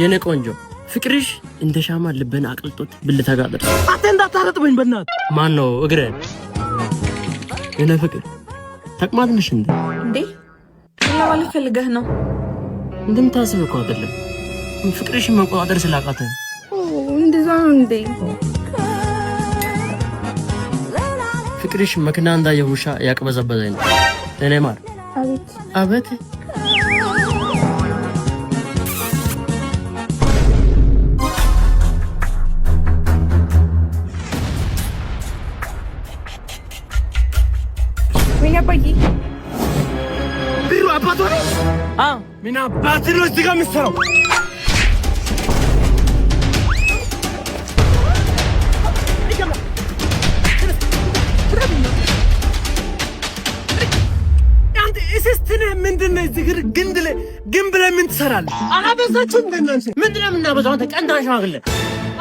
የኔ ቆንጆ ፍቅርሽ እንደ ሻማ ልብን አቅልጦት ብልተጋደር አንተ እንዳታረጥበኝ በእናት ማን ነው እግረን የኔ ፍቅር ተቅማጥንሽ እንዴ ለማለት ፈልገህ ነው እንደምታስበው እኮ አይደለም ፍቅርሽን መቆጣጠር ስላቃተ እንደዛ ነው እንዴ ፍቅርሽ መኪና እንዳየ ውሻ ያቅበዘበዘኝ እኔ ማር አቤት Pagi. Biru apa tuh? Mina batin lo juga misal. Yanti isistine mindine zikir gindle min saral. Aha besaçın denlense. Mindine min nabaza anta kandan şagille.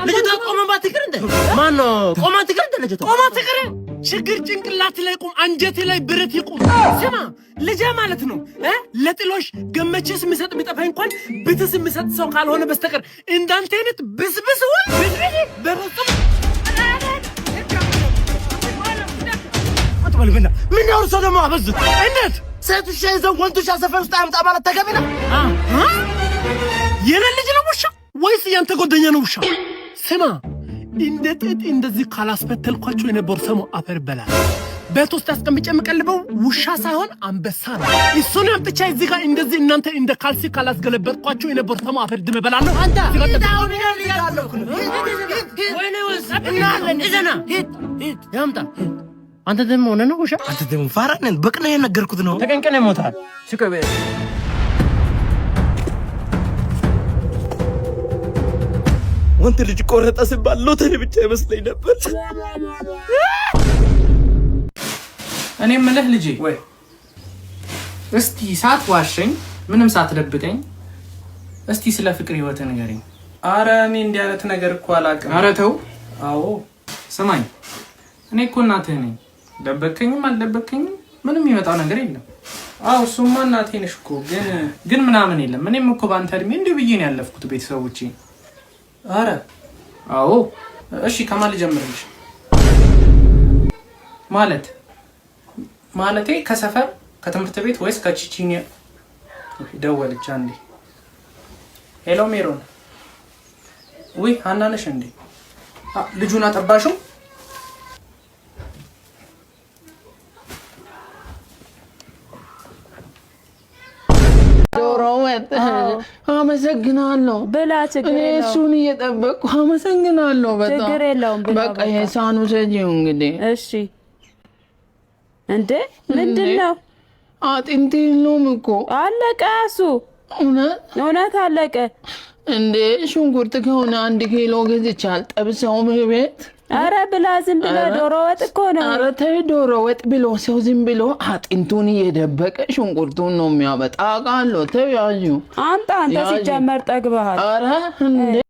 ልጅቷ ቆማ ባትቀር እንደ ማን ነው ቆማ ትቀር እንደ ልጅቷ ቆማ ትቀር ችግር ጭንቅላት ላይ ቆም አንጀቴ ላይ ብረት ይቆም ስማ ልጅ ማለት ነው ለጥሎሽ ገመችስ ምሰጥ ቢጠፋ እንኳን ብትስ ምሰጥ ሰው ካልሆነ በስተቀር እንዳንተ አይነት ብስብስ ወይ በረጥም አጥበልበላ ምን ያወርሶ ደሞ አበዝ እንዴት ሴቱሽ ይዘው ወንዱሽ ሰፈር ውስጥ አምጣ ማለት ተገቢ ነው የኔ ልጅ ነው ውሻ ወይስ ያንተ ጎደኛ ነው ውሻ ስማ እንዴት እንደዚህ ካላስፈተልኳችሁ የኔ ቦርሰሞ አፈር በላ ቤት ውስጥ አስቀምጬ የምቀልበው ውሻ ሳይሆን አንበሳ ነው እሱን አምጥቼ እዚህ ጋር እንደዚህ እናንተ እንደ ካልሲ ካላስገለበጥኳችሁ የኔ ቦርሰሞ አፈር ድም በላለሁ አንተ ይዳውን ይላልኩ ወይኔ ወስና ለእንደና ሂድ ያምጣ አንተ ደም ሆነ ነው ውሻ አንተ ደም ፋራነን በቅና የነገርኩት ነው ተቀንቀነ ሞታል ሲቆይ ወንት ልጅ ቆረጣ ሲባል ሎተሪ ብቻ ይመስለኝ ነበር እኔ ምልህ ልጄ ወይ እስቲ ሳትዋሸኝ ምንም ሳትደብቀኝ እስቲ ስለ ፍቅር ህይወት ንገረኝ አረ እኔ እንዲህ አይነት ነገር እኮ አላውቅም አረ ተው አዎ ስማኝ እኔ እኮ እናትህ ነኝ ደበከኝም አልደበከኝም ምንም ይመጣው ነገር የለም አዎ እሱማ እናቴ ነሽ እኮ ግን ምናምን የለም እኔም እኮ ባንተ እድሜ እንዲህ ብዬ ነው ያለፍኩት ቤተሰቦቼ አረ አዎ እሺ ከማል ጀምርልሽ ማለቴ ከሰፈር ከትምህርት ቤት ወይስ ከቺቺኛ ደወለች አንዴ ሄሎ ሜሮን ወይ ሃና ነሽ እንዴ ልጁን አጠባሽው ዶሮወት አመሰግናለሁ ብላች እሱን እየጠበቅኩ አመሰግናለሁ በጣም ችግር የለውም በቃ የሳኑ ሰጂው እንግዲህ እሺ እንዴ ምንድነው አጥንቴ ነው እኮ አለቀ እሱ እውነት አለቀ እንዴ ሽንኩርት ከሆነ 1 ኪሎ ገዝቻል ጠብሰው ቤት አረ ብላ ዝም ብለ ዶሮ ወጥ እኮ ነው አረ ተይ ዶሮ ወጥ ብሎ ሰው ዝም ብሎ አጥንቱን እየደበቀ ሽንኩርቱን ነው የሚያበጣ ቃሎ ተይ ያዩ አንተ ሲጀመር ጠግበሃል አረ እንዴ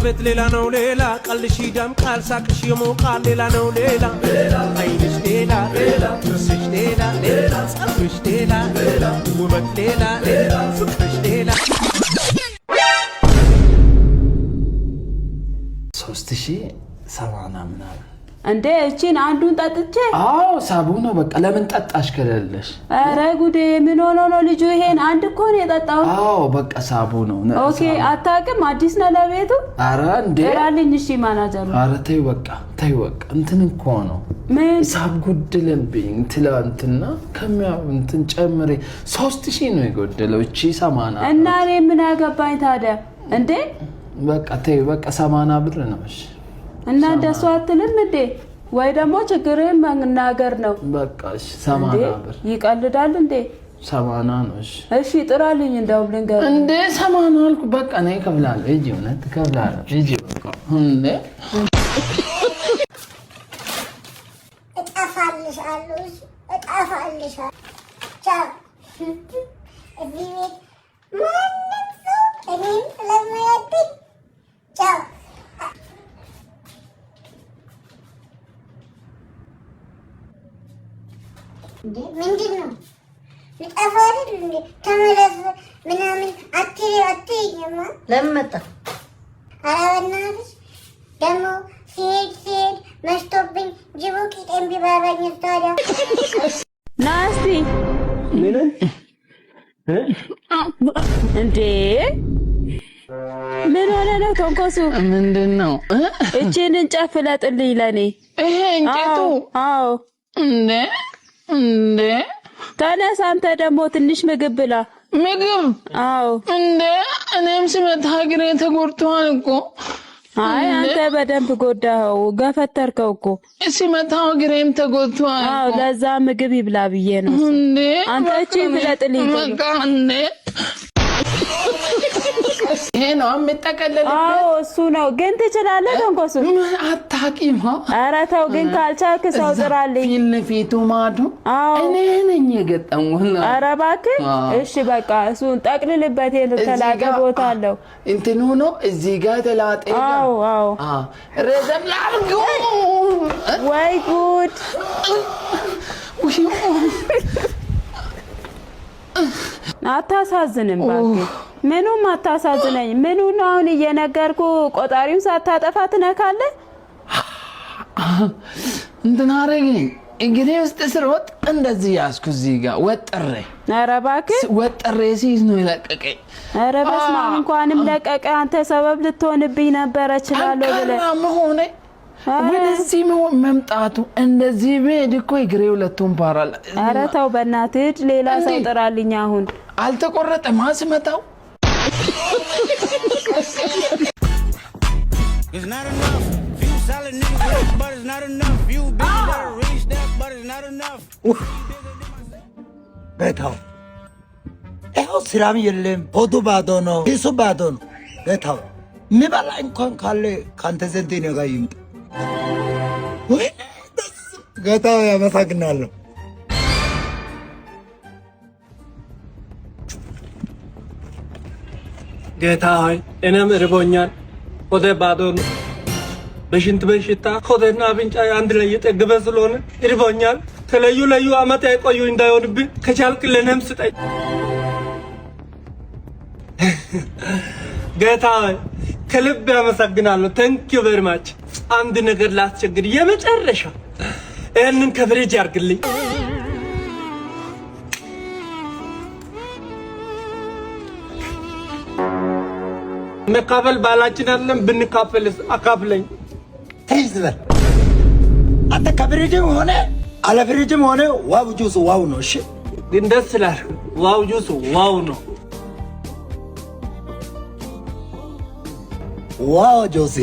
ቤት ሌላ ነው ሌላ ቀልሽ ይደምቃል ሳቅሽ ይሞቃል ሌላ ነው ሌላ አይንሽ ሌላ ጥርስሽ ሌላ ጸጉርሽ ሌላ ውበት ሌላ ፍቅርሽ ሌላ 3070 ምናምን እንዴ እቺን አንዱን ጠጥቼ አዎ ሳቡ ነው በቃ ለምን ጠጣሽ ከለለሽ አረ ጉዴ ምን ሆኖ ነው ልጁ ይሄን አንድ እኮ ነው የጠጣው አዎ በቃ ሳቡ ነው ኦኬ አታውቅም አዲስ ነው ለቤቱ አረ እንዴ እራልኝ እሺ ማናጀሩ አረ ተይ በቃ እንትን እኮ ነው ምን ሳብ ጉድለብኝ ትላንትና ከሚያው እንትን ጨምሬ 3000 ነው የጎደለው እቺ 80 እና እኔ ምን ያገባኝ ታዲያ እንዴ በቃ ተይ በቃ 80 ብር ነው እሺ እና እንደሱ አትልም እንዴ ወይ ደግሞ ችግርን መናገር ነው በቃ እሺ 80 ብር ይቀልዳል እንዴ 80 ነው እሺ ጥራልኝ እንደው ልንገር እንዴ 80 አልኩ በቃ ነይ ከብላለሁ እጂ እውነት ከብላለሁ እጂ በቃ እንዴ እጠፋልሻለሁ። እጠፋልሻለሁ። ቻው። እዚህ ቤት ማንም ሰው እኔን ስለማይወደኝ ቻው። ምንድን ነው? ልጠፋ አይደል እንዴ? ተመለስ ምናምን አትይኝማ። ለምን መጣ? ኧረ በእናትሽ ደግሞ ሲሄድ መሽቶብኝ ጅቡ ቂጤን ቢበላኝ ታዲያ። ና እስቲ እንዴ ምን ሆነ ነው ተንኮሱ? ምንድን ነው? እቺን እንጨት ፍለጥልኝ ለኔ። ይሄ እንጨቱ? አዎ። እንዴ ተነስ አንተ ደግሞ ትንሽ ምግብ ብላ። ምግብ? አዎ። እንዴ እኔም ስመታ እግሬ ተጎድቷል እኮ። አይ አንተ በደንብ ጎዳኸው፣ ገፈተርከው እኮ። ሲመታው እግሬም ተጎድቷል። አዎ ለዛ ምግብ ይብላ ብዬ ነው። እንዴ አንተ እቺ ፍለጥልኝ። በቃ እንዴ ይሄ ነው የምጠቀለልበት? አዎ እሱ ነው። ግን ትችላለህ ተንኮሱ? አታውቂም? ኧረ ተው ግን ካልቻልክ ሰው ጥራልኝ። ፊት ለፊቱ ማዶ አዎ እኔ ነኝ የገጠምኩት። ኧረ እባክህ እሺ በቃ እሱን ጠቅልልበት። የተላጠ ቦታ አለው እንትኑ ነው እዚህ ጋር ተላጠ። አዎ አዎ ረዘም ላድርገው? ወይ ጉድ! አታሳዝንም እባክህ። ምኑም አታሳዝነኝ። ምኑ ነው አሁን እየነገርኩ ቆጣሪውን ሳታጠፋ ትነካለህ? እንትን አደረገኝ እግሬ ውስጥ ስሮጥ እንደዚህ ያዝኩ እዚህ ጋር ወጥሬ። ኧረ እባክህ ወጥሬ ሲይዝ ነው የለቀቀኝ። ኧረ በስመ አብ እንኳንም ለቀቀ። አንተ ሰበብ ልትሆንብኝ ነበረ እችላለሁ ብለህ መሆኔ ወደዚህ መምጣቱ እንደዚህ ብሄድ እኮ እግሬ ሁለቱም ፓራል። ኧረ ተው በእናትህ ሌላ ሰው ጥራልኝ። አሁን አልተቆረጠም አስመታው። ቤታው ይኸው ስራም የለም፣ ሆዱ ባዶ ነው፣ ኪሱ ባዶ ነው። ቤታው የሚበላ እንኳን ካለ ከአንተ ዘንድ እኔ ጋር ይምጣ። ጌታው ያመሰግናለሁ። ጌታ ሆይ እኔም እርቦኛል፣ ሆዴ ባዶ ነው። በሽንት በሽታ ሆዴና አፍንጫ አንድ ላይ የጠገበ ስለሆነ እርቦኛል። ተለዩ አመት ያቆዩ እንዳይሆንብኝ ከቻልክ ለእኔም ስጠኝ። ጌታ ሆይ ከልብ ያመሰግናለሁ። ታንክ ዩ ቬሪ ማች። አንድ ነገር ላስቸግር፣ የመጨረሻ ይሄንን ከፍሪጅ ያርግልኝ። መካፈል ባላችን አይደለም? ብንካፈልስ አካፍለኝ። ተይዝበል አንተ ከፍሪጅም ሆነ አለ ፍሪጅም ሆነ ዋው ጁስ ዋው ነው። እሺ ግን ደስ ይላል። ዋው ጁስ ዋው ነው። ዋው ጁስ